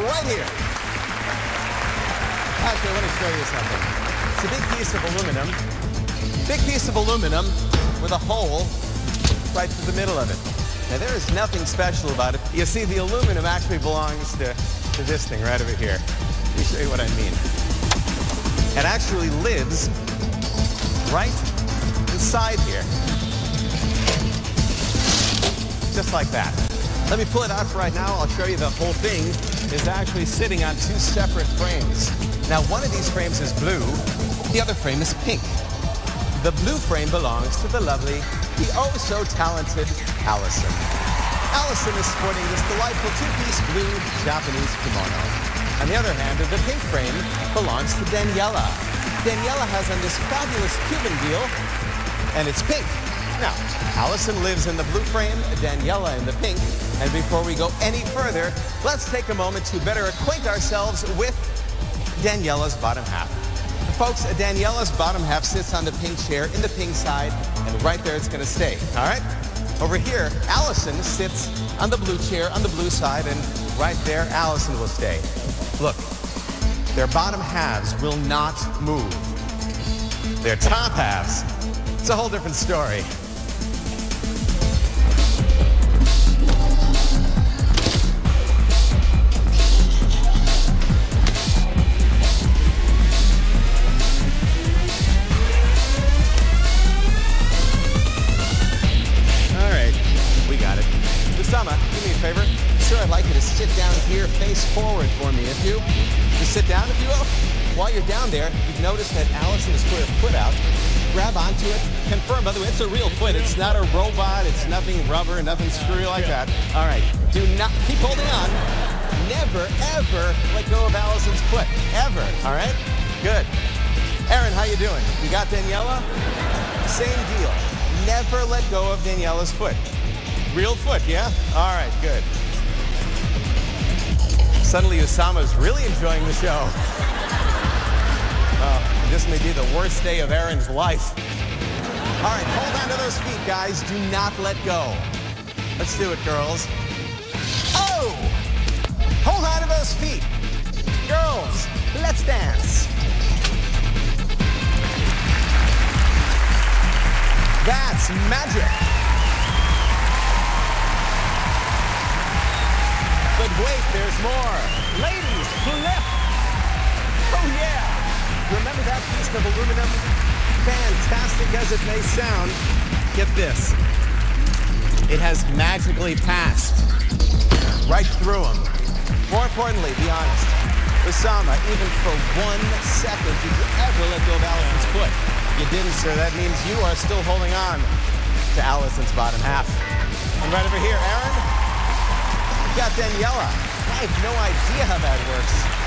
right here. Actually, let me show you something. It's a big piece of aluminum. Big piece of aluminum with a hole right through the middle of it. Now, there is nothing special about it. You see, the aluminum actually belongs to this thing right over here. Let me show you what I mean. It actually lives right inside here. Just like that. Let me pull it out for right now. I'll show you the whole thing is actually sitting on two separate frames. Now, one of these frames is blue. The other frame is pink. The blue frame belongs to the lovely, the oh-so-talented Allison. Allison is sporting this delightful two-piece blue Japanese kimono. On the other hand, the pink frame belongs to Daniela. Daniela has on this fabulous Cuban deal, and it's pink. Now, Allison lives in the blue frame, Daniela in the pink. And before we go any further, let's take a moment to better acquaint ourselves with Daniela's bottom half. Folks, Daniela's bottom half sits on the pink chair in the pink side, and right there it's going to stay. All right? Over here, Allison sits on the blue chair on the blue side, and right there, Allison will stay. Look, their bottom halves will not move. Their top halves, it's a whole different story. Usama, do me a favor. Sir, I'd like you to sit down here, face forward for me, if you. Just sit down, if you will. While you're down there, you've noticed that Allison has put her foot out. Grab onto it. Confirm, by the way, it's a real foot. It's not a robot. It's nothing rubber, nothing screwy like that. All right. Do not, keep holding on. Never, ever let go of Allison's foot. Ever. All right? Good. Aaron, how you doing? You got Daniela? Same deal. Never let go of Daniela's foot. Real foot, yeah? All right, good. Suddenly, Usama's really enjoying the show. This may be the worst day of Aaron's life. All right, hold on. on to those feet, guys. Do not let go. Let's do it, girls. Oh! Hold on to those feet. Girls, let's dance. That's magic. But wait, there's more. Ladies, flip. Oh, yeah. Remember that piece of aluminum? Fantastic as it may sound, get this. It has magically passed right through them. More importantly, be honest. Osama, even for 1 second, did you ever let go of Allison's foot? You didn't, sir. That means you are still holding on to Allison's bottom half. And right over here, Aaron, you've got Daniela. I have no idea how that works.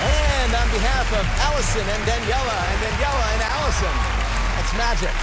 And on behalf of Allison and Daniela and Allison, that's magic.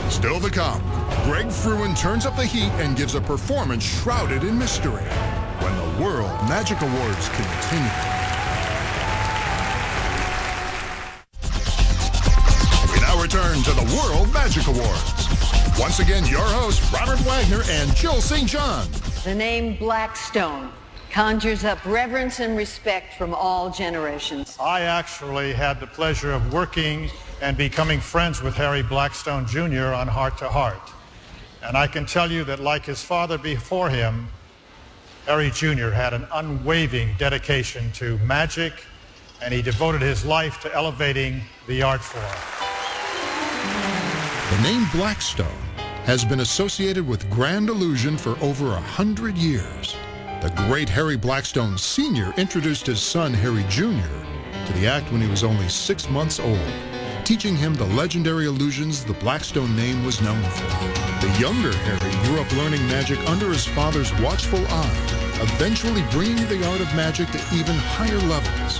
Still to come, Greg Frewin turns up the heat and gives a performance shrouded in mystery when the World Magic Awards continue. We now return to the World Magic Awards. Once again, your hosts, Robert Wagner and Jill St. John. The name Blackstone conjures up reverence and respect from all generations. I actually had the pleasure of working and becoming friends with Harry Blackstone Jr. on Heart to Heart. And I can tell you that like his father before him, Harry Jr. had an unwavering dedication to magic, and he devoted his life to elevating the art form. The name Blackstone has been associated with grand illusion for over 100 years. The great Harry Blackstone Sr. introduced his son, Harry Jr., to the act when he was only 6 months old, teaching him the legendary illusions the Blackstone name was known for. The younger Harry grew up learning magic under his father's watchful eye, eventually bringing the art of magic to even higher levels.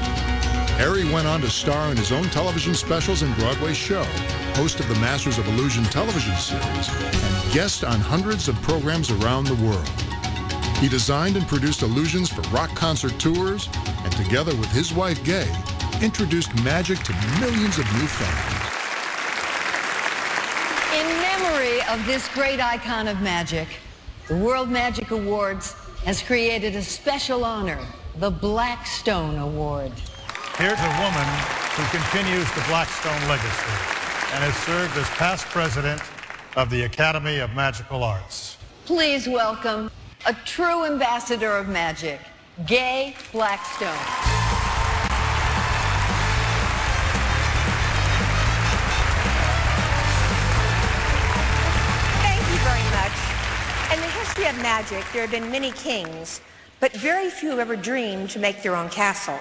Harry went on to star in his own television specials and Broadway show, host of the Masters of Illusion television series, and guest on hundreds of programs around the world. He designed and produced illusions for rock concert tours, and together with his wife, Gay, introduced magic to millions of new fans. In memory of this great icon of magic, the World Magic Awards has created a special honor, the Blackstone Award. Here's a woman who continues the Blackstone legacy and has served as past president of the Academy of Magical Arts. Please welcome a true ambassador of magic, Gay Blackstone. Thank you very much. In the history of magic, there have been many kings, but very few have ever dreamed to make their own castle.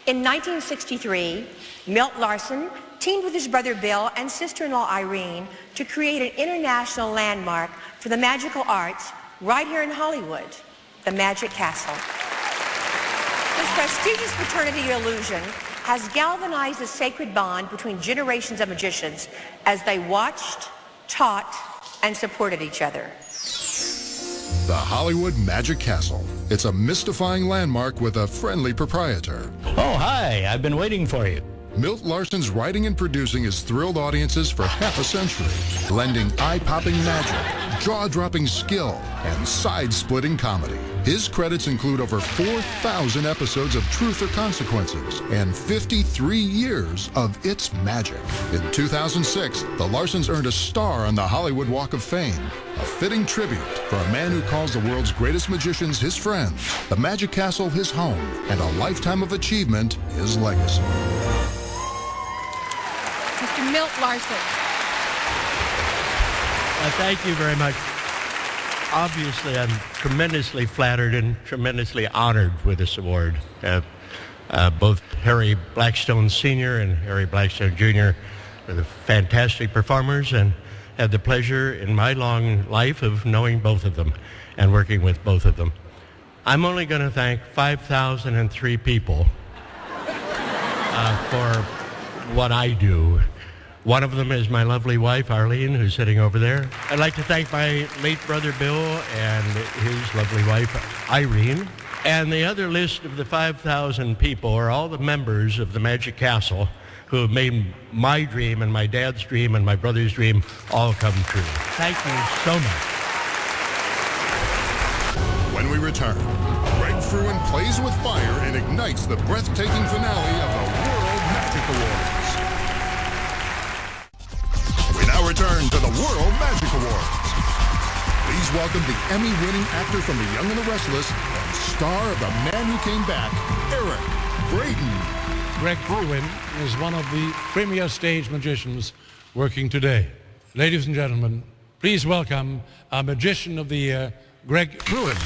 In 1963, Milt Larsen teamed with his brother Bill and sister-in-law Irene to create an international landmark for the magical arts right here in Hollywood, the Magic Castle. This prestigious fraternity of illusion has galvanized the sacred bond between generations of magicians as they watched, taught, and supported each other. The Hollywood Magic Castle. It's a mystifying landmark with a friendly proprietor. Oh, hi. I've been waiting for you. Milt Larsen's writing and producing has thrilled audiences for half a century, blending eye-popping magic, jaw-dropping skill, and side-splitting comedy. His credits include over 4,000 episodes of Truth or Consequences and 53 years of It's Magic. In 2006, the Larsens earned a star on the Hollywood Walk of Fame, a fitting tribute for a man who calls the world's greatest magicians his friends, the Magic Castle his home, and a lifetime of achievement his legacy. Mr. Milt Larsen. Thank you very much. Obviously, I'm tremendously flattered and tremendously honored with this award. Both Harry Blackstone Sr. and Harry Blackstone Jr. are the fantastic performers, and had the pleasure in my long life of knowing both of them and working with both of them. I'm only going to thank 5,003 people for what I do. One of them is my lovely wife, Arlene, who's sitting over there. I'd like to thank my late brother, Bill, and his lovely wife, Irene. And the other list of the 5,000 people are all the members of the Magic Castle who have made my dream and my dad's dream and my brother's dream all come true. Thank you so much. When we return, Greg Frewin plays with fire and ignites the breathtaking finale of the World Magic Awards. We now return to the World Magic Awards. Please welcome the Emmy-winning actor from The Young and the Restless and star of The Man Who Came Back, Eric Braeden. Greg Frewin is one of the premier stage magicians working today. Ladies and gentlemen, please welcome our Magician of the Year, Greg Frewin.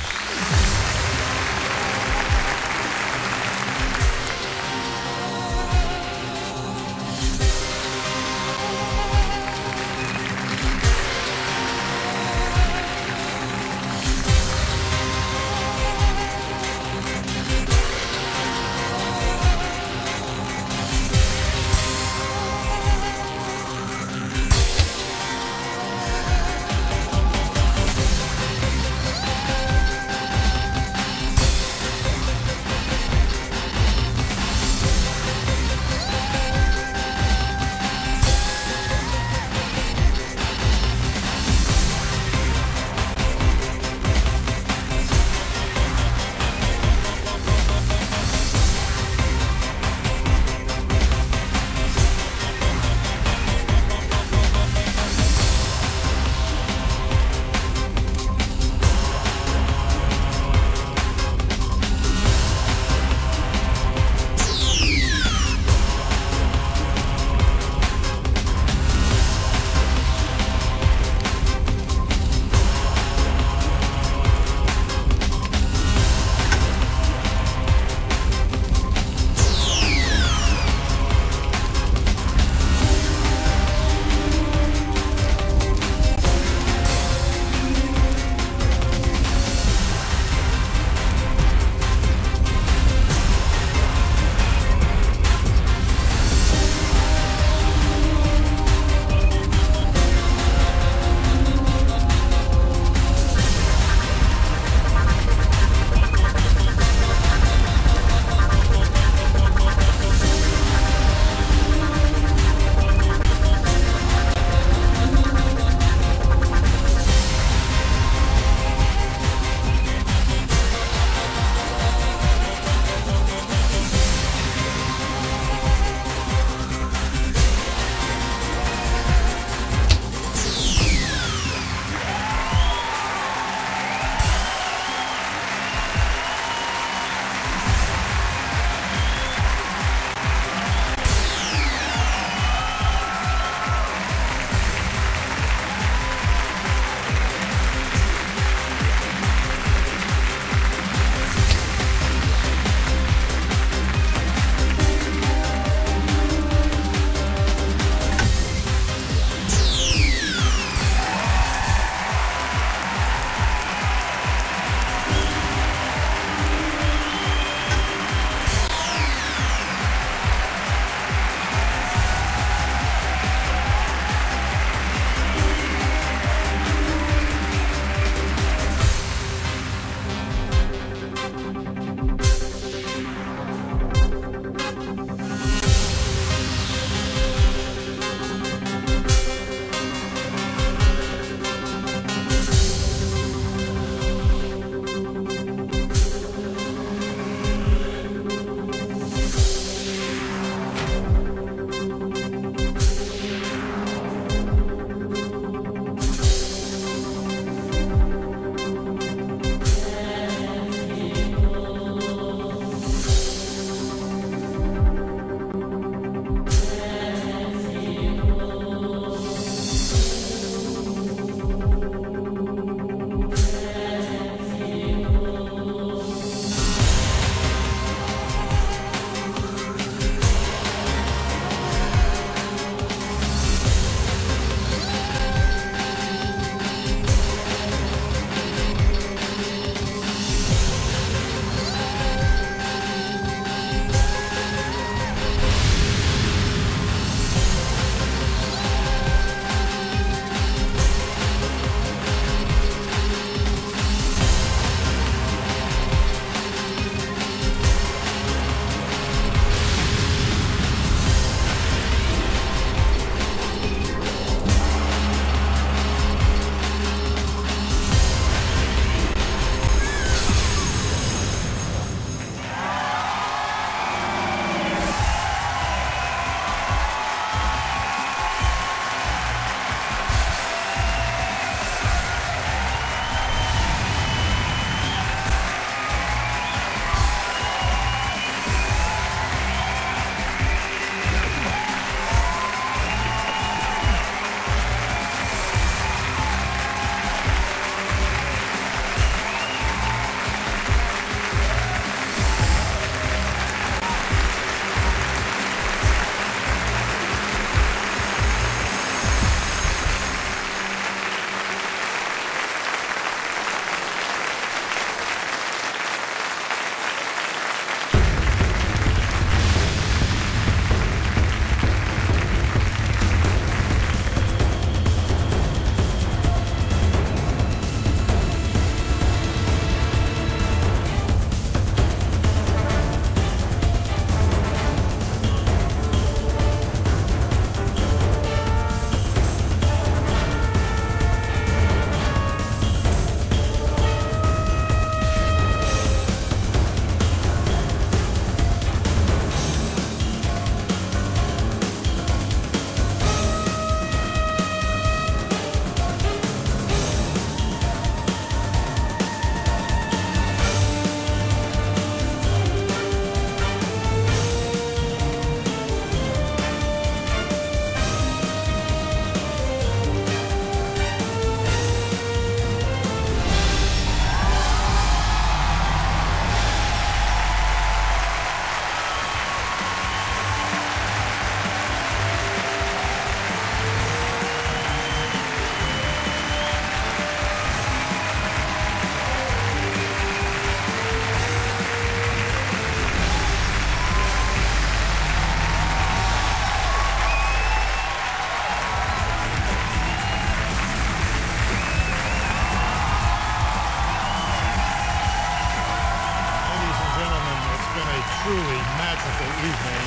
truly magical evening.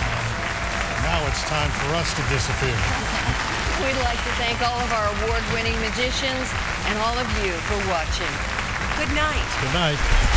And now it's time for us to disappear. We'd like to thank all of our award-winning magicians and all of you for watching. Good night. Good night.